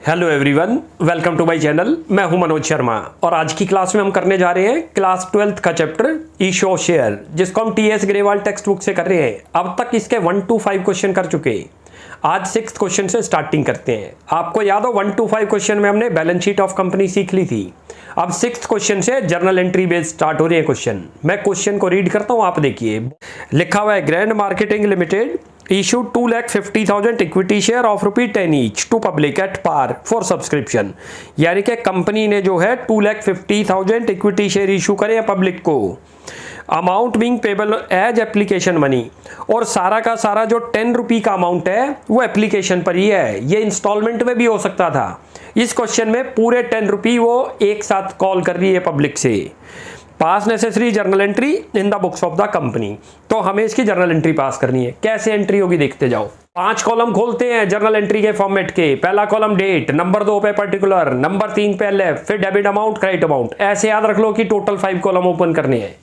Hello everyone, welcome to my channel. मैं हूं मनोज शर्मा और आज की क्लास में हम करने जा रहे हैं क्लास 12th का चैप्टर इशू शेयर, जिसको हम टीएस ग्रेवाल टेक्स्ट बुक से कर रहे हैं। अब तक इसके 1 to 5 क्वेश्चन कर चुके हैं। आज 6th क्वेश्चन से स्टार्टिंग करते हैं। आपको याद हो 1 to 5 क्वेश्चन में हमने बैलेंस शीट ऑफ कंपनी सीख ली थी। अब 6th क्वेश्चन से जर्नल एंट्री बेस्ड स्टार्ट हो रही है क्वेश्चन। मैं क्वेश्चन को रीड करता हूं, आप देखिए। लिखा हुआ है grand marketing limited issued 2,50,000 equity share of ₹10 each to public at par for subscription. यानी कि कंपनी ने जो है 2,50,000 इक्विटी शेयर इशू करे हैं पब्लिक को। Amount being payable as application money, और सारा का सारा जो ₹10 का अमाउंट है वो एप्लीकेशन पर ही है। ये इंस्टॉलमेंट में भी हो सकता था। इस क्वेश्चन में पूरे ₹10 वो एक साथ कॉल कर रही है पब्लिक से। पास necessary journal entry in the books of the company. तो हमें इसकी जर्नल एंट्री पास करनी है। कैसे एंट्री होगी देखते जाओ। 5 कॉलम खोलते हैं जर्नल एंट्री के फॉर्मेट के। पहला कॉलम डेट, नंबर 2 पे पर्टिकुलर, नंबर 3 पे लेफ्ट, फिर डेबिट अमाउंट, क्रेडिट अमाउंट। ऐसे याद रख लो कि टोटल 5 कॉलम ओपन करने हैं।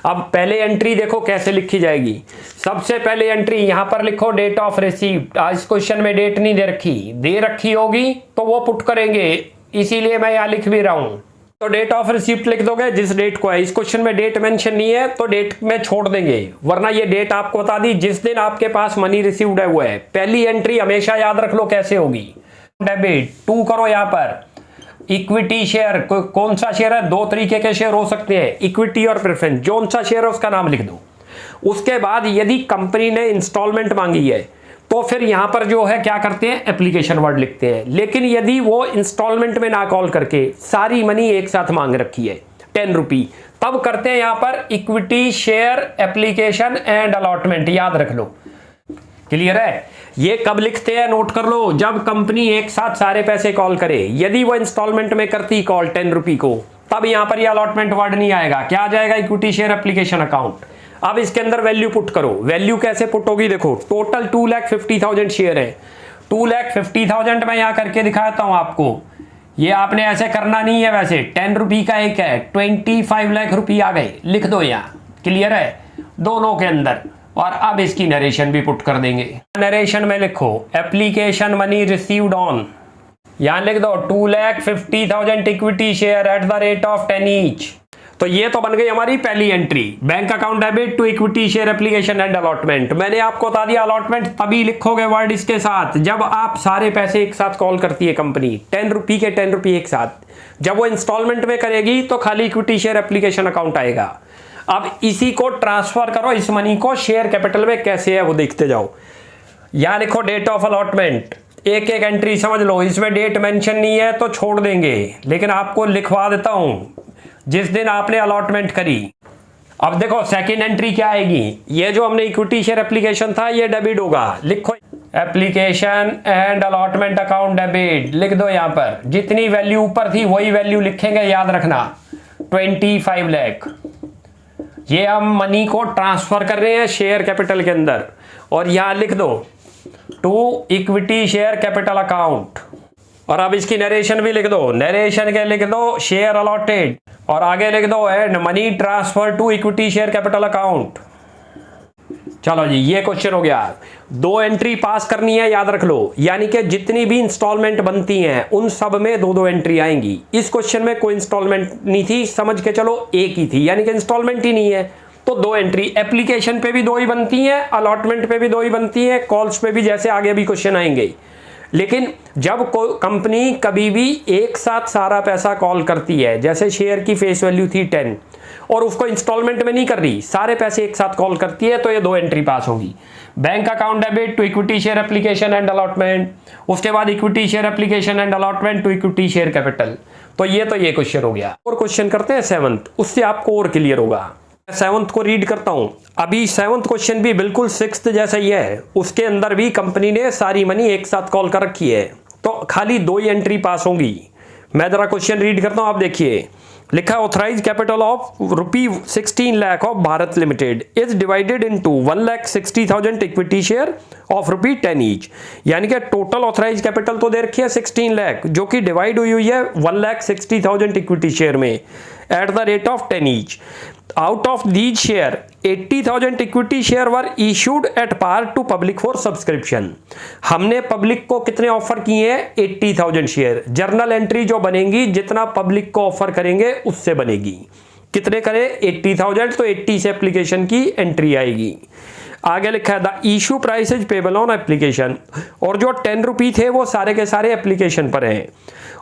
अब पहले एंट्री देखो कैसे लिखी जाएगी। सबसे पहले एंट्री यहां पर लिखो डेट ऑफ रिसीप्ट। आज क्वेश्चन में डेट नहीं दे रखी होगी तो वो पुट करेंगे, इसीलिए मैं यहां लिख भी रहा हूं। तो डेट ऑफ रिसीप्ट लिख दोगे जिस डेट को है। इस क्वेश्चन में डेट मेंशन नहीं है तो डेट में छोड़ देंगे, वरना ये डेट आपको बता दी जिस दिन आपके पास मनी रिसीव्ड है वो है। पहली एंट्री हमेशा याद रख लो कैसे होगी। डेबिट 2 करो यहां पर। इक्विटी शेयर, कौन सा शेयर है? 2 तरीके के शेयर हो सकते हैं, इक्विटी और प्रेफरेंस। जो सा शेयर है उसका नाम लिख दो। उसके बाद यदि कंपनी ने इंस्टॉलमेंट मांगी है तो फिर यहां पर जो है क्या करते हैं, एप्लीकेशन वर्ड लिखते हैं। लेकिन यदि वो इंस्टॉलमेंट में ना कॉल करके सारी मनी एक साथ मांग रखी है ₹10, तब करते हैं यहां पर equity share application and allotment. याद रख लो, क्लियर है? ये कब लिखते हैं नोट कर लो, जब कंपनी एक साथ सारे पैसे कॉल करे। यदि वो इंस्टॉलमेंट में करती कॉल ₹10 को, तब यहां पर ये अलॉटमेंट वर्ड नहीं आएगा। क्या आ जाएगा? Equity share application account. अब इसके अंदर वैल्यू पुट करो। वैल्यू कैसे पुट होगी देखो। टोटल 2,50,000 शेयर है। 2,50,000 मैं यहां करके दिखाता हूं आपको। ये आपने ऐसे करना नहीं है, वैसे ₹10 का एक है, 25 लाख रुपये आ गए। लिख दो यहाँ, क्लियर है दोनों के अंदर। और अब इसकी नरेशन भी पुट कर देंगे। नरेशन में लिखो एप्लीकेशन मनी रिसीव्ड ऑन, यहां लिख दो 2,50,000 equity share at the rate of 10 each. तो ये तो बन गई हमारी पहली entry. Bank account debit to equity share application and allotment. मैंने आपको बता दिया अलॉटमेंट तभी लिखोगे वर्ड इसके साथ जब आप सारे पैसे एक साथ कॉल करती है कंपनी। ₹10 के ₹10 एक साथ। जब वो इंस्टॉलमेंट में करेगी तो खाली इक्विटी शेयर एप्लीकेशन अकाउंट आएगा। अब इसी को ट्रांसफर करो, इस मनी को शेयर कैपिटल में कैसे है वो देखते जाओ। यहां लिखो डेट ऑफ अलॉटमेंट। एक एक एंट्री समझ लो। इसमें डेट मेंशन नहीं है तो छोड़ देंगे, लेकिन आपको लिखवा देता हूं जिस दिन आपने अलॉटमेंट करी। अब देखो सेकंड एंट्री क्या आएगी। ये जो हमने इक्विटी शेयर एप्लीकेशन था ये डेबिट होगा। लिखो application and allotment account debit. लिख दो यहां पर जितनी वैल्यू ऊपर थी वही वैल्यू लिखेंगे, याद रखना 25 लाख। ये हम मनी को ट्रांसफर कर रहे हैं शेयर कैपिटल के अंदर। और यहां लिख दो to equity share capital account. और अब इसकी नरेशन भी लिख दो। नरेशन के लिख दो शेयर अलॉटेड, और आगे लिख दो and money transfer to equity share capital account. चलो जी, ये क्वेश्चन हो गया। 2 एंट्री पास करनी है, याद रख लो। यानी कि जितनी भी इंस्टॉलमेंट बनती हैं उन सब में 2-2 एंट्री आएंगी। इस क्वेश्चन में कोई इंस्टॉलमेंट नहीं थी, समझ के चलो एक ही थी, यानी कि इंस्टॉलमेंट ही नहीं है तो 2 एंट्री। एप्लीकेशन पे भी 2 ही बनती हैं, अलॉटमेंट पे भी 2 ही बनती हैं, कॉल्स पे भी जैसे आगे भी क्वेश्चन आएंगे। लेकिन जब कंपनी कभी भी एक साथ सारा पैसा कॉल करती है, जैसे शेयर की फेस वैल्यू थी 10 और उसको इंस्टॉलमेंट में नहीं कर रही, सारे पैसे एक साथ कॉल करती है, तो ये 2 एंट्री पास होगी। Bank account debit to equity share application and allotment, उसके बाद equity share application and allotment to equity share capital. तो ये क्वेश्चन हो गया। और क्वेश्चन करते हैं 7th, उससे आपको और क्लियर होगा। 7th को रीड करता हूं। अभी 7th क्वेश्चन भी बिल्कुल 6th जैसा ही है। उसके अंदर भी कंपनी ने सारी मनी एक साथ कॉल कर रखी है, तो खाली 2 ही एंट्री पास होंगी। मैं जरा क्वेश्चन रीड करता हूं, आप देखिए। लिखा authorise capital of ₹16 lakh of Bharat limited is divided into 1,60,000 equity share of ₹10 each. यानी कि टोटल ऑथराइज कैपिटल तो दे रखी है 16 लाख, जो कि डिवाइड हुई है 1,60,000 इक्विटी शेयर में। at the rate of 10 each. Out of these share, 80,000 equity share were issued at par to public for subscription. हमने पब्लिक को कितने ऑफर किए हैं? 80,000 शेयर। जर्नल एंट्री जो बनेगी जितना पब्लिक को ऑफर करेंगे उससे बनेगी। कितने करें? 80,000, तो 80 से एप्लीकेशन की एंट्री आएगी। आगे लिखा है the issue price is payable on application, और जो 10 रुपी थे वो सारे के सारे एप्लीकेशन पर हैं।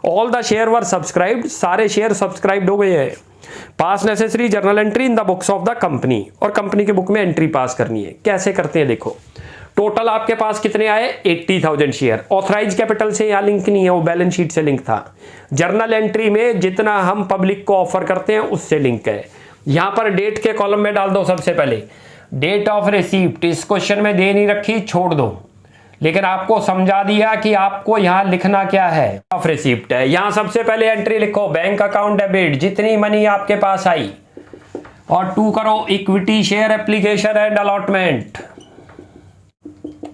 All the share were subscribed, सारे शेयर सब्सक्राइब्ड हो गए हैं। पास necessary journal entry in the books of the company, और कंपनी के बुक में एंट्री पास करनी है। कैसे करते हैं देखो, टोटल आपके पास कितने आए? 80,000 शेयर। ऑथराइज कैपिटल से यहाँ लिंक नहीं है, वो बैलेंस शीट से लिंक था। जर्नल एंट्री में जितना हम पब्लिक को ऑफर करते हैं उससे लिंक है। यहाँ पर डेट के कॉलम में डाल दो सबसे पहले डेट ऑफ रिसीप्ट। इस क्वेश्चन में दे नहीं रखी, छोड़ दो, लेकिन आपको समझा दिया कि आपको यहां लिखना क्या है। ऑफ रिसीप्ट है, यहां सबसे पहले एंट्री लिखो बैंक अकाउंट डेबिट, जितनी मनी आपके पास आई, और 2 करो equity share application and allotment.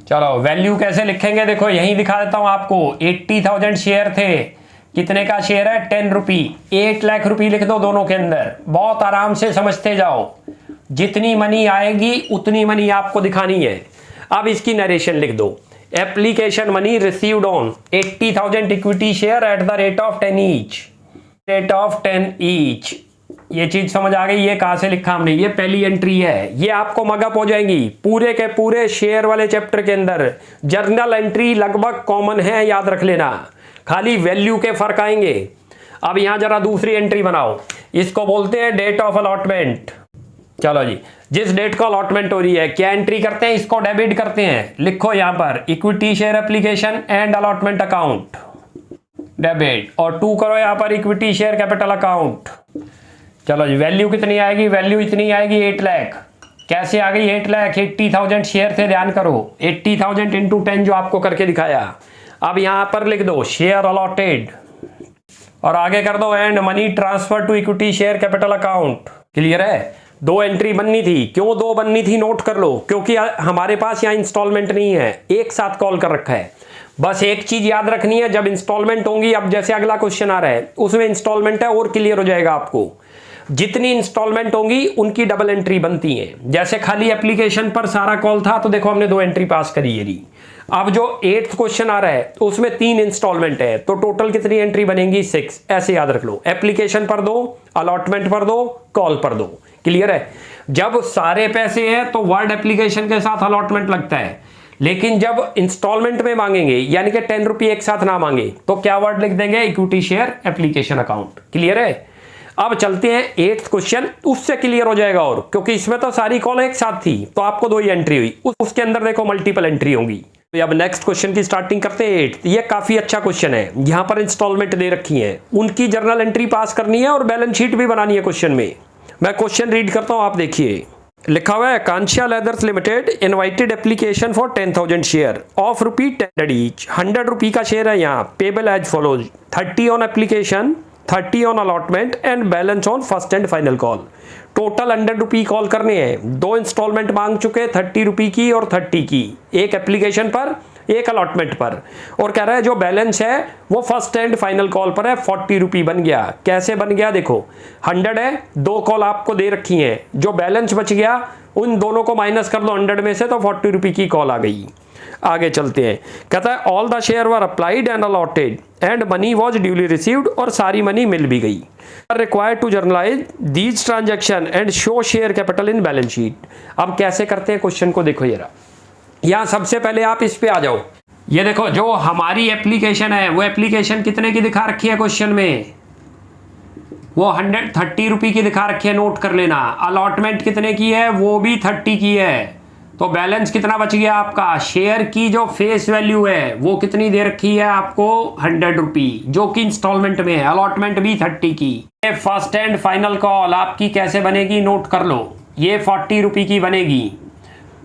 चलो वैल्यू कैसे लिखेंगे देखो, यहीं दिखा देता हूं आपको। 80,000 शेयर थे, कितने का शेयर है? 10 रुपी। 8 लाख रुपी लिख दो दोनों के अंदर, बहुत आराम से समझते जाओ। जितनी मनी आएगी उतनी मनी आपको दिखानी है। अब इसकी नरेशन लिख दो। Application money received on 80,000 equity share at the rate of 10 each, rate of 10 each. ये चीज समझ आ गई? ये कहां से लिखा हमने? ये पहली एंट्री है, ये आपको मगअप हो जाएंगी। पूरे के पूरे शेयर वाले चैप्टर के अंदर जर्नल एंट्री लगभग कॉमन है, याद रख लेना, खाली वैल्यू के फर्क आएंगे। अब यहां जरा दूसरी एंट्री बनाओ, इसको बोलते हैं डेट ऑफ अलॉटमेंट। चलो जी, जिस डेट को अलॉटमेंट हो रही है क्या एंट्री करते हैं? इसको डेबिट करते हैं। लिखो यहां पर equity share application and allotment account debit, और 2 करो यहां पर इक्विटी शेयर कैपिटल अकाउंट। चलो जी, वैल्यू कितनी आएगी? वैल्यू इतनी आएगी 8 लाख। कैसे आ गई 8 लाख? 80,000 शेयर थे, ध्यान करो। 80,000 इंटू 10 जो आपको करके दिखाया। अब यहां पर लिख दो शेयर अलॉटेड, और आगे कर दो and money transfer to equity share capital account. Clear है? 2 एंट्री बननी थी। क्यों 2 बननी थी? नोट कर लो, क्योंकि हमारे पास यहाँ इंस्टॉलमेंट नहीं है, एक साथ कॉल कर रखा है। बस एक चीज याद रखनी है, जब इंस्टॉलमेंट होंगी, अब जैसे अगला क्वेश्चन आ रहा है उसमें इंस्टॉलमेंट है, और क्लियर हो जाएगा आपको। जितनी इंस्टॉलमेंट होंगी उनकी डबल एंट्री बनती है। जैसे खाली एप्लीकेशन पर सारा कॉल था तो देखो हमने 2 एंट्री पास करी है रही। अब जो 8th क्वेश्चन आ रहा है तो उसमें 3 इंस्टॉलमेंट है, तो टोटल कितनी एंट्री बनेगी? 6। ऐसे याद रख लो, एप्लीकेशन पर 2, अलॉटमेंट पर 2, कॉल पर 2। क्लियर है? जब सारे पैसे हैं तो वर्ड एप्लीकेशन के साथ अलॉटमेंट लगता है, लेकिन जब इंस्टॉलमेंट में मांगेंगे, यानी कि 10 रुपये एक साथ ना मांगे, तो क्या वर्ड लिख देंगे? Equity share application account. Clear है? अब चलते हैं 8th क्वेश्चन, उससे क्लियर हो जाएगा, और क्योंकि इसमें तो सारी कॉल एक साथ थी तो आपको 2 ही एंट्री हुई, उसके अंदर देखो मल्टीपल एंट्री होंगी। तो अब नेक्स्ट क्वेश्चन की स्टार्टिंग करते हैं 8th। ये काफी अच्छा क्वेश्चन है, यहाँ पर इंस्टॉलमेंट दे रखी है, उनकी जर्नल एंट्री पास करनी है और बैलेंस शीट भी बनानी है क्वेश्चन में। मैं क्वेश्चन रीड करता हूं, आप देखिए। लिखा हुआ है Kanshia Leathers Limited invited application for 10,000 share of rupee 10 each. 100 rupee का शेयर है यहाँ, payable as follows: 30 on application, 30 on allotment and balance on first and final call. Total 100 rupee call करने हैं। 2 इंस्टॉलमेंट मांग चुके, 30 रुपी की और 30 की, एक एप्लीकेशन पर, एक अलॉटमेंट पर, और कह रहा है जो बैलेंस है वो फर्स्ट एंड फाइनल कॉल पर है। 40 रुपी बन गया। कैसे बन गया देखो, 100 है, 2 कॉल आपको दे रखी हैं, जो बैलेंस बच गया उन दोनों को माइनस कर दो 100 में से, तो 40 रुपी की कॉल आ गई। आगे चलते हैं, कहता है all the share were applied and allotted and money was duly received, और सारी मनी मिल भी गई। Required to journalise these transaction and show share capital in balance sheet. अब कैसे करते हैं क्वेश्चन को देखो जरा। यहाँ सबसे पहले आप इस पे आ जाओ। ये देखो जो हमारी एप्लीकेशन है वो एप्लीकेशन कितने की दिखा रखी है क्वेश्चन में? वो 130 रुपी की दिखा रखी है, नोट कर लेना। अलॉटमेंट कितने की है? वो भी 30 की है। तो बैलेंस कितना बच गया आपका? शेयर की जो फेस वैल्यू है वो कितनी दे रखी है आपको? 100 रुपी, जो कि इंस्टॉलमेंट में है। अलॉटमेंट भी 30 की। फर्स्ट एंड फाइनल कॉल आपकी कैसे बनेगी? नोट कर लो। ये 40 रुपी की बनेगी।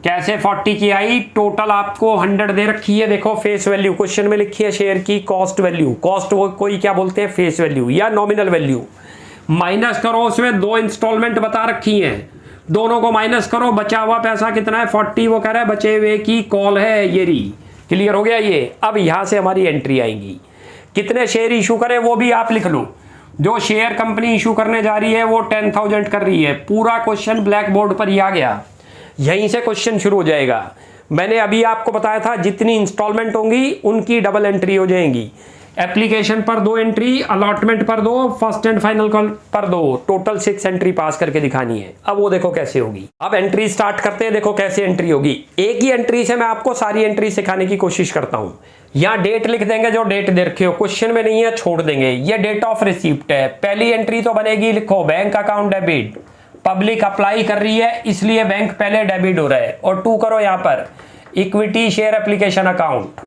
कैसे 40 की आई? टोटल आपको 100 दे रखी है। देखो फेस वैल्यू क्वेश्चन में लिखी है शेयर की, कॉस्ट वैल्यू। कॉस्ट वो कोई क्या बोलते हैं? फेस वैल्यू या नॉमिनल वैल्यू। माइनस करो, उसमें 2 इंस्टॉलमेंट बता रखी हैं, दोनों को माइनस करो, बचा हुआ पैसा कितना है? 40। वो कह रहा है बचे हुए की कॉल है ये री। क्लियर हो गया ये? अब यहां से हमारी एंट्री आएंगी। कितने शेयर इशू करें वो भी आप लिख लो। जो शेयर कंपनी इशू करने जा रही है वो 10,000 कर रही है। पूरा क्वेश्चन ब्लैक बोर्ड पर ही आ गया, यहीं से क्वेश्चन शुरू हो जाएगा। मैंने अभी आपको बताया था जितनी इंस्टॉलमेंट होंगी उनकी डबल एंट्री हो जाएंगी। एप्लीकेशन पर 2 एंट्री, अलॉटमेंट पर 2, फर्स्ट एंड फाइनल कॉल पर 2, टोटल 6 एंट्री पास करके दिखानी है। अब वो देखो कैसे होगी। अब एंट्री स्टार्ट करते हैं, देखो कैसे एंट्री होगी। एक ही एंट्री से मैं आपको सारी एंट्री सिखाने की कोशिश करता हूं। यहाँ डेट लिख देंगे, जो डेट दे रखे हो, क्वेश्चन में नहीं है छोड़ देंगे। ये डेट ऑफ रिसिप्ट है। पहली एंट्री तो बनेगी, लिखो bank account debit, public apply कर रही है इसलिए बैंक पहले डेबिट हो रहा है। और 2 करो यहाँ पर इक्विटी शेयर एप्लीकेशन अकाउंट।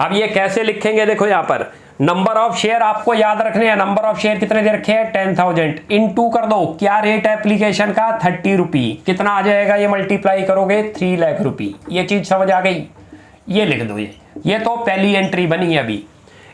अब ये कैसे लिखेंगे, देखो यहाँ पर नंबर ऑफ शेयर आपको याद रखने हैं। नंबर ऑफ शेयर कितने दे रखे हैं, 10,000। इन 2 कर दो, क्या रेट है एप्लीकेशन का, 30 रुपी। कितना आ जाएगा, ये मल्टीप्लाई करोगे 3 लाख रुपी। ये चीज समझ आ गई, ये लिख दो। ये तो पहली एंट्री बनी है। अभी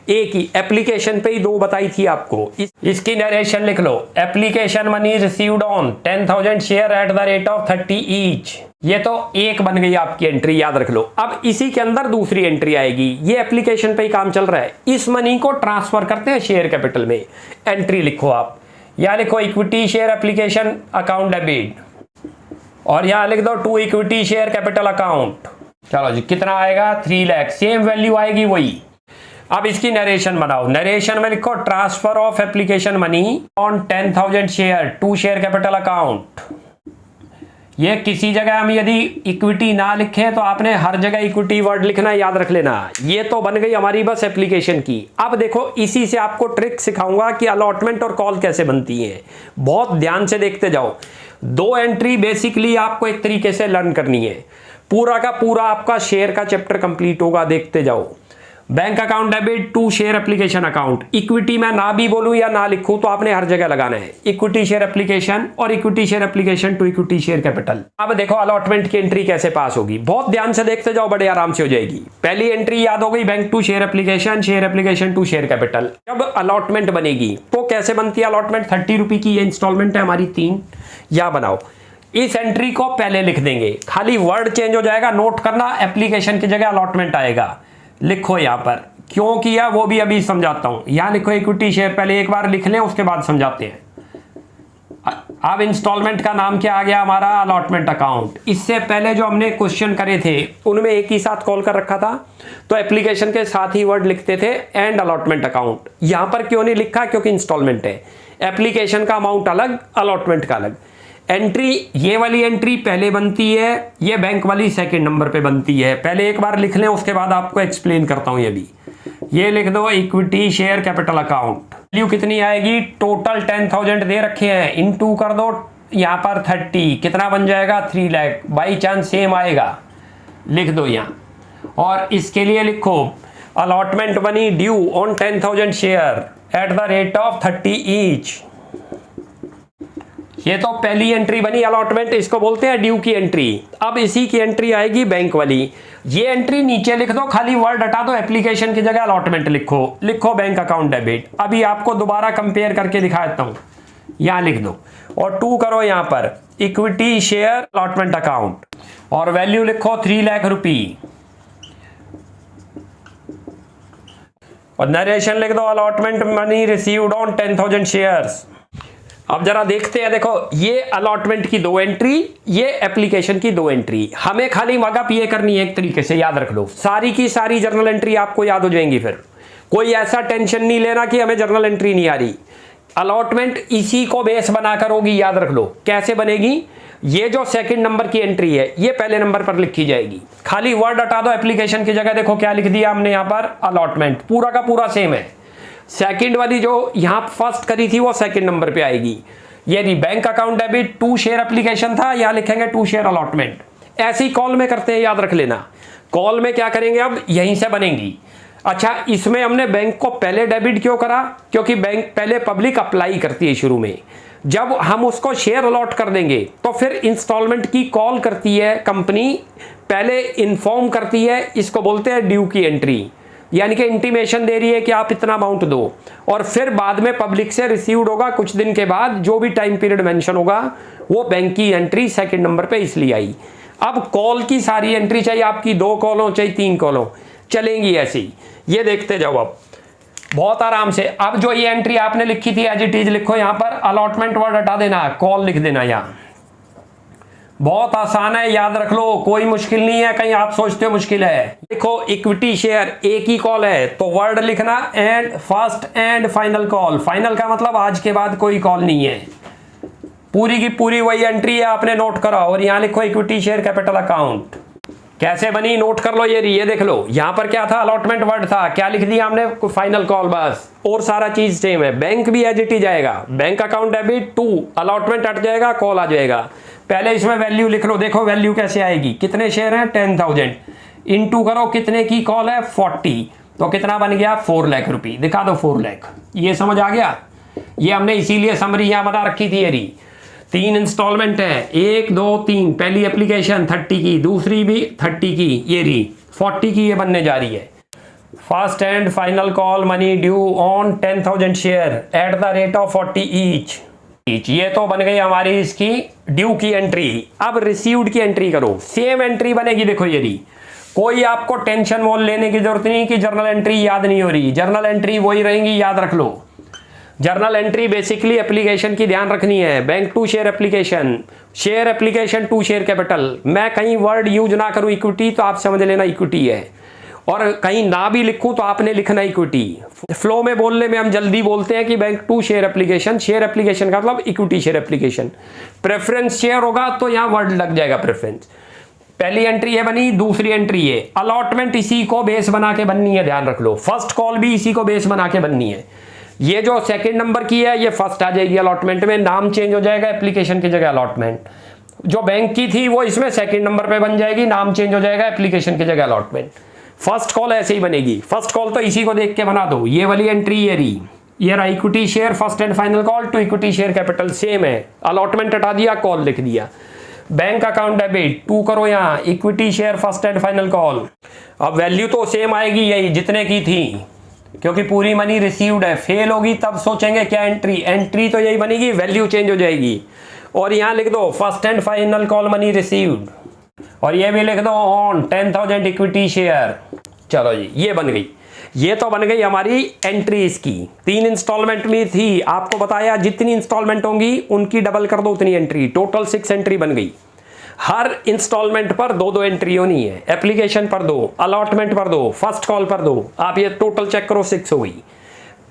एक ही एप्लीकेशन पे ही 2 बताई थी आपको। इसकी नरेशन लिख लो, application money received on 10,000 share at the rate of 30 each. ये तो एक बन गई आपकी एंट्री, याद रख लो। अब इसी के अंदर दूसरी एंट्री आएगी। ये एप्लीकेशन पे ही काम चल रहा है, इस मनी को ट्रांसफर करते हैं शेयर कैपिटल में। एंट्री लिखो आप, या लिखो equity share application account debit, और यहां लिख दो to equity share capital account. चलो जी, कितना आएगा, 3 लाख। सेम वैल्यू आएगी वही। अब इसकी नरेशन बनाओ। नरेशन में लिखो transfer of application money on 10,000 share to share capital account. ये किसी जगह हम यदि इक्विटी ना लिखें तो आपने हर जगह इक्विटी वर्ड लिखना, याद रख लेना। ये तो बन गई हमारी बस एप्लीकेशन की। अब देखो इसी से आपको ट्रिक सिखाऊंगा कि अलॉटमेंट और कॉल कैसे बनती है। बहुत ध्यान से देखते जाओ। 2 एंट्री बेसिकली आपको एक तरीके से लर्न करनी है। पूरा का पूरा आपका शेयर का चैप्टर कंप्लीट होगा, देखते जाओ। Bank account debit to share application account. Equity में ना भी बोलूं या ना लिखूं तो आपने हर जगह लगाना है, इक्विटी शेयर एप्लीकेशन और equity share application to equity share capital. अब देखो अलॉटमेंट की एंट्री कैसे पास होगी, बहुत ध्यान से देखते जाओ, बड़े आराम से हो जाएगी। पहली एंट्री याद हो गई, bank to share application to share capital. जब अलॉटमेंट बनेगी तो कैसे बनती है अलॉटमेंट, 30 रुपए की ये इंस्टॉलमेंट है हमारी 3। या बनाओ, इस एंट्री को पहले लिख देंगे, खाली वर्ड चेंज हो जाएगा, नोट करना। एप्लीकेशन की जगह अलॉटमेंट आएगा। लिखो यहाँ पर क्यों किया वो भी अभी समझाता हूं। यहां लिखो इक्विटी शेयर, पहले एक बार लिख लें उसके बाद समझाते हैं। अब इंस्टॉलमेंट का नाम क्या आ गया हमारा, अलॉटमेंट अकाउंट। इससे पहले जो हमने क्वेश्चन करे थे उनमें एक ही साथ कॉल कर रखा था, तो एप्लीकेशन के साथ ही वर्ड लिखते थे एंड अलॉटमेंट अकाउंट। यहां पर क्यों नहीं लिखा, क्योंकि इंस्टॉलमेंट है। एप्लीकेशन का अमाउंट अलग, अलॉटमेंट का अलग। एंट्री, ये वाली एंट्री पहले बनती है, ये बैंक वाली सेकंड नंबर पे बनती है। पहले एक बार लिख लें उसके बाद आपको एक्सप्लेन करता हूं। ये भी ये लिख दो equity share capital account. Value कितनी आएगी, टोटल 10,000 दे रखे हैं, इन 2 कर दो यहाँ पर 30, कितना बन जाएगा 3 लाख। बाई चांस सेम आएगा, लिख दो यहाँ। और इसके लिए लिखो अलॉटमेंट बनी due on 10,000 share at the rate of 30 each. ये तो पहली एंट्री बनी अलॉटमेंट, इसको बोलते हैं ड्यू की एंट्री। अब इसी की एंट्री आएगी बैंक वाली। ये एंट्री नीचे लिख दो, खाली वर्ड हटा दो, एप्लीकेशन की जगह अलॉटमेंट लिखो। लिखो बैंक अकाउंट डेबिट। अभी आपको दोबारा कंपेयर करके दिखा देता हूं, यहां लिख दो और 2 करो यहां पर इक्विटी शेयर अलॉटमेंट अकाउंट, और वैल्यू लिखो 3 लाख रुपी, और नरेशन लिख दो allotment money received on 10,000 shares. अब जरा देखते हैं, देखो ये अलॉटमेंट की 2 एंट्री, ये एप्लीकेशन की 2 एंट्री। हमें खाली मगअप ये करनी है एक तरीके से, याद रख लो। सारी की सारी जर्नल एंट्री आपको याद हो जाएंगी। फिर कोई ऐसा टेंशन नहीं लेना कि हमें जर्नल एंट्री नहीं आ रही। अलॉटमेंट इसी को बेस बनाकर होगी, याद रख लो। कैसे बनेगी, ये जो सेकंड नंबर की एंट्री है ये पहले नंबर पर लिखी जाएगी। खाली वर्ड हटा दो, एप्लीकेशन की जगह देखो क्या लिख दिया हमने यहाँ पर, अलॉटमेंट। पूरा का पूरा सेम है। सेकंड वाली जो यहां फर्स्ट करी थी वो सेकंड नंबर पे आएगी। यदि bank account debit to share application था, यहां लिखेंगे टू शेयर अलॉटमेंट। ऐसी कॉल में करते हैं, याद रख लेना। कॉल में क्या करेंगे, अब यहीं से बनेंगी। अच्छा, इसमें हमने बैंक को पहले डेबिट क्यों करा, क्योंकि बैंक पहले पब्लिक अप्लाई करती है शुरू में। जब हम उसको शेयर अलॉट कर देंगे तो फिर इंस्टॉलमेंट की कॉल करती है कंपनी, पहले इन्फॉर्म करती है, इसको बोलते हैं ड्यू की एंट्री। यानी कि इंटीमेशन दे रही है कि आप इतना अमाउंट दो, और फिर बाद में पब्लिक से रिसीव्ड होगा कुछ दिन के बाद, जो भी टाइम पीरियड मेंशन होगा वो बैंक की एंट्री सेकंड नंबर पे इसलिए आई। अब कॉल की सारी एंट्री, चाहे आपकी 2 कॉल हो चाहे 3 कॉल हो, चलेंगी ऐसी। ये देखते जाओ। अब बहुत आराम से। अब जो ये एंट्री आपने लिखी थी एज इट इज लिखो, यहां पर अलॉटमेंट वर्ड हटा देना, कॉल लिख देना। यहां बहुत आसान है, याद रख लो, कोई मुश्किल नहीं है, कहीं आप सोचते हो मुश्किल है। देखो इक्विटी शेयर एक ही कॉल है तो वर्ड लिखना and first and final call. Final का मतलब आज के बाद कोई कॉल नहीं है, पूरी की पूरी वही एंट्री है, आपने नोट करा। और यहां लिखो इक्विटी शेयर कैपिटल अकाउंट। कैसे बनी नोट कर लो, ये देख लो, यहां पर क्या था, अलॉटमेंट वर्ड था, क्या लिख दिया हमने, फाइनल कॉल बस, और सारा चीज सेम है। बैंक भी एज इट इज आएगा, bank account debit to, allotment हट जाएगा, कॉल आ जाएगा। पहले इसमें वैल्यू लिख लो, देखो वैल्यू कैसे आएगी, कितने शेयर हैं 10,000, इनटू करो कितने की कॉल है 40, तो कितना बन गया 4 लाख रुपये। दिखा दो 4 लाख, ये समझ आ गया। ये हमने इसीलिए समरी यहां बना रखी थी। ये 3 इंस्टॉलमेंट है, 1 2 3, पहली एप्लीकेशन 30 की, दूसरी भी 30 की, ये रही 40 की, ये बनने जा रही है। First and final call money due on 10,000 share at the rate of 40 each. ये तो बन गई हमारी इसकी ड्यू की एंट्री। अब रिसीव्ड की एंट्री करो, सेम एंट्री बनेगी। देखो ये रही, कोई आपको टेंशन मोल लेने की जरूरत नहीं कि जर्नल एंट्री याद नहीं हो रही, जर्नल एंट्री वही रहेंगी, याद रख लो। जर्नल एंट्री बेसिकली एप्लीकेशन की ध्यान रखनी है, bank to share application, share application to share capital. मैं कहीं वर्ड यूज ना करूं इक्विटी तो आप समझ लेना इक्विटी है, और कहीं ना भी लिखूं तो आपने लिखना इक्विटी। फ्लो में बोलने में हम जल्दी बोलते हैं कि bank to share application, share application का मतलब equity share application. Preference share होगा तो यहां वर्ड लग जाएगा प्रेफरेंस। पहली एंट्री है बनी, दूसरी एंट्री है अलॉटमेंट, इसी को बेस बना के बननी है, ध्यान रख लो। फर्स्ट कॉल भी इसी को बेस बना के बननी है। ये जो सेकंड नंबर की है ये फर्स्ट आ जाएगी अलॉटमेंट में, नाम चेंज हो जाएगा, एप्लीकेशन की जगह अलॉटमेंट। जो बैंक की थी वो इसमें सेकंड नंबर पे बन जाएगी, नाम चेंज हो जाएगा, एप्लीकेशन की जगह अलॉटमेंट। फर्स्ट कॉल ऐसे ही बनेगी, फर्स्ट कॉल तो इसी को देख के बना दो। ये वाली एंट्री ये रही, ये रहा equity share first and final call to equity share capital, same है, अलॉटमेंट हटा दिया, कॉल लिख दिया। बैंक अकाउंट डेबिट टू करो यहाँ, equity share first and final call. अब वैल्यू तो सेम आएगी यही जितने की थी, क्योंकि पूरी मनी रिसीव्ड है। फेल होगी तब सोचेंगे क्या एंट्री, एंट्री तो यही बनेगी, वैल्यू चेंज हो जाएगी। और यहां लिख दो first and final call money received, और ये भी लिख दो ऑन 10,000 इक्विटी शेयर। चलो जी, ये बन गई। ये तो बन गई हमारी एंट्री इसकी। 3 इंस्टॉलमेंट में थी, आपको बताया जितनी इंस्टॉलमेंट होंगी उनकी डबल कर दो उतनी एंट्री, टोटल 6 एंट्री बन गई। हर इंस्टॉलमेंट पर 2-2 एंट्री होनी है, एप्लीकेशन पर 2, अलॉटमेंट पर 2, फर्स्ट कॉल पर 2। आप ये टोटल चेक करो 6 हो गई।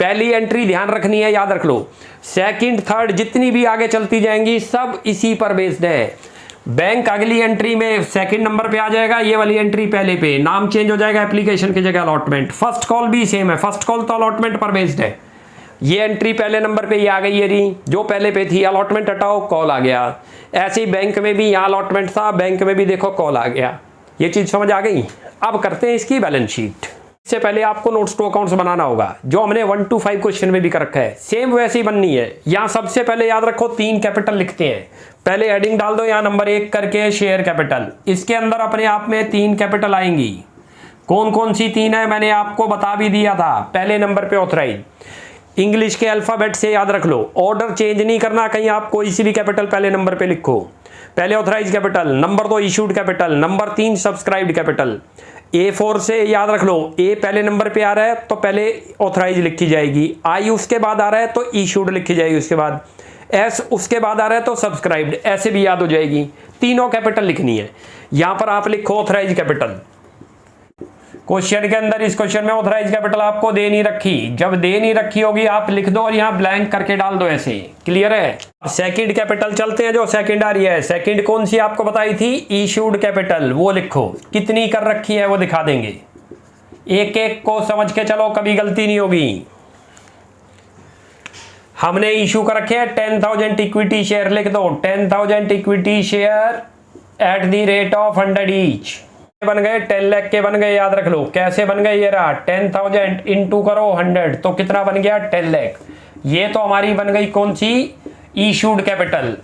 पहली एंट्री ध्यान रखनी है, याद रख लो। सेकंड थर्ड जितनी भी आगे चलती जाएंगी सब इसी पर बेस्ड है। बैंक अगली एंट्री में सेकंड नंबर पे आ जाएगा, ये वाली एंट्री पहले पे, नाम चेंज हो जाएगा, एप्लीकेशन की जगह अलॉटमेंट। फर्स्ट कॉल भी सेम है, फर्स्ट कॉल तो अलॉटमेंट पर बेस्ड है। ये एंट्री पहले नंबर पे ये आ गई, ये रही जो पहले पे थी, अलॉटमेंट हटाओ कॉल आ गया। ऐसे ही बैंक में भी यहाँ अलॉटमेंट था, बैंक में भी देखो कॉल आ गया। ये चीज समझ आ गई। अब करते हैं इसकी बैलेंस शीट। इससे पहले आपको नोट्स टू अकाउंट्स बनाना होगा, जो हमने 1 to 5 क्वेश्चन में भी कर रखा है, सेम वैसे ही बननी है। यहाँ सबसे पहले याद रखो 3 कैपिटल लिखते हैं, पहले हेडिंग डाल दो यहाँ नंबर 1 करके शेयर कैपिटल। इसके अंदर अपने आप में 3 कैपिटल आएंगी। कौन कौन सी 3 है मैंने आपको बता भी दिया था। पहले नंबर पे ऑथराइज, इंग्लिश के अल्फाबेट से याद रख लो, ऑर्डर चेंज नहीं करना, कहीं आप कोई सी भी कैपिटल पहले नंबर पे लिखो। पहले authorise capital, number 2 issued capital, number 3 subscribed capital. A4 से याद रख लो, ए पहले नंबर पे आ रहा है तो पहले ऑथराइज लिखी जाएगी, आई उसके बाद आ रहा है तो इशूड लिखी जाएगी, उसके बाद एस उसके बाद आ रहा है तो सब्सक्राइब्ड, ऐसे भी याद हो जाएगी। तीनों कैपिटल लिखनी है। यहां पर आप लिखो ऑथराइज कैपिटल। क्वेश्चन के अंदर इस क्वेश्चन में ऑथराइज कैपिटल आपको दे नहीं रखी, जब दे नहीं रखी होगी आप लिख दो और यहाँ ब्लैंक करके डाल दो, ऐसे। क्लियर है। सेकंड कैपिटल चलते हैं, जो सेकंड आ रही है, सेकंड कौन सी आपको बताई थी, इशूड कैपिटल, वो लिखो। कितनी कर रखी है वो दिखा देंगे, एक एक को समझ के चलो, कभी गलती नहीं होगी। हमने इशू कर रखे हैं 10,000 इक्विटी शेयर, लिख दो 10,000 equity share at the rate of 100 each. बन गए 10 लाख के बन गए, याद रख लो। कैसे बन गए, ये रहा 10,000 इंटू करो 100 तो कितना बन गया 10 लाख। ये तो हमारी बन गई कौन सी, इशूड कैपिटल।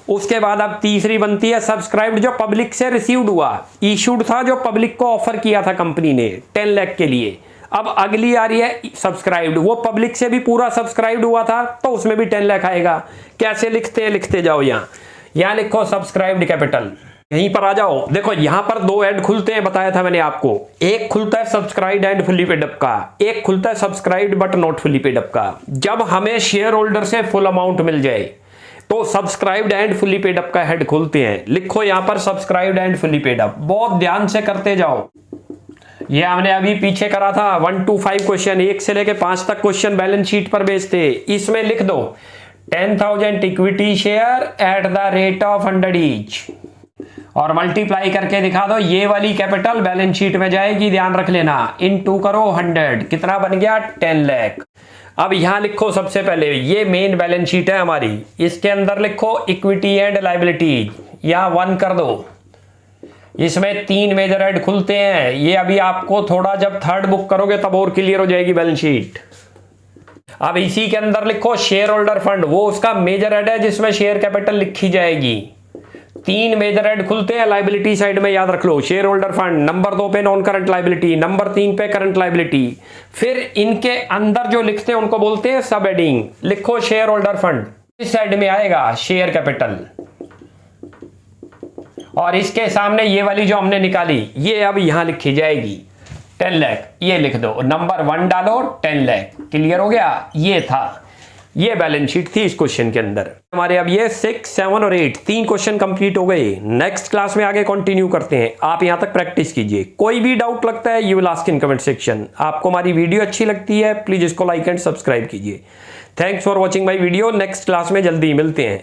उसके बाद अब तीसरी बनती है सब्सक्राइब्ड, जो पब्लिक से रिसीव्ड हुआ। इशूड था जो पब्लिक को ऑफर किया था कंपनी ने 10 लाख के लिए। अब अगली आ रही है सब्सक्राइब्ड, वो पब्लिक से भी पूरा सब्सक्राइब्ड हुआ था तो उसमें भी 10 लाख आएगा। कैसे लिखते हैं, लिखते जाओ। यहाँ लिखो सब्सक्राइब्ड कैपिटल, यहीं पर आ जाओ। देखो यहां पर दो ऐड खुलते हैं, बताया था मैंने आपको। एक खुलता है subscribe and fully paid up का, एक खुलता है subscribe but not fully paid up का। जब हमें शेयर होल्डर से फुल अमाउंट मिल जाए तो subscribed and fully paid up का हेड खोलते हैं। लिखो यहां पर subscribed and fully paid up, बहुत ध्यान से करते जाओ। ये हमने अभी पीछे करा था 1 to 5 क्वेश्चन, 1 से लेके 5 तक क्वेश्चन बैलेंस शीट पर बेचते। इसमें लिख दो 10,000 equity share at the rate of 100 each और मल्टीप्लाई करके दिखा दो। ये वाली कैपिटल बैलेंस शीट में जाएगी, ध्यान रख लेना। इनटू करो 100, कितना बन गया 10 लाख। अब यहां लिखो सबसे पहले, ये मेन बैलेंस शीट है हमारी, इसके अंदर लिखो इक्विटी एंड लायबिलिटी, यहां 1 कर दो। इसमें 3 मेजर हेड खुलते हैं। ये अभी आपको थोड़ा जब थर्ड बुक करोगे तब और क्लियर हो जाएगी बैलेंस शीट। अब इसी के अंदर लिखो शेयर होल्डर फंड, वो उसका मेजर हेड है जिसमें शेयर कैपिटल लिखी जाएगी। 3 मेजर हेड खुलते हैं लायबिलिटी साइड में, याद रख लो। शेयर होल्डर फंड नंबर 2 पे नॉन करंट लायबिलिटी, नंबर 3 पे करंट लायबिलिटी। फिर इनके अंदर जो लिखते हैं उनको बोलते हैं सब हेडिंग। लिखो शेयर होल्डर फंड, इस साइड में आएगा शेयर कैपिटल, और इसके सामने ये वाली जो हमने निकाली ये अब यहां लिखी जाएगी 10 लाख। ये लिख दो, नंबर 1 डालो 10 लाख। क्लियर हो गया? ये था, ये बैलेंस शीट थी इस क्वेश्चन के अंदर हमारे। अब ये 6, 7 और 8 3 क्वेश्चन कंप्लीट हो गए। नेक्स्ट क्लास में आगे कंटिन्यू करते हैं। आप यहां तक प्रैक्टिस कीजिए। कोई भी डाउट लगता है you will ask in comment section. आपको हमारी वीडियो अच्छी लगती है प्लीज इसको लाइक एंड सब्सक्राइब कीजिए। Thanks for watching my video. Next class में जल्दी मिलते हैं।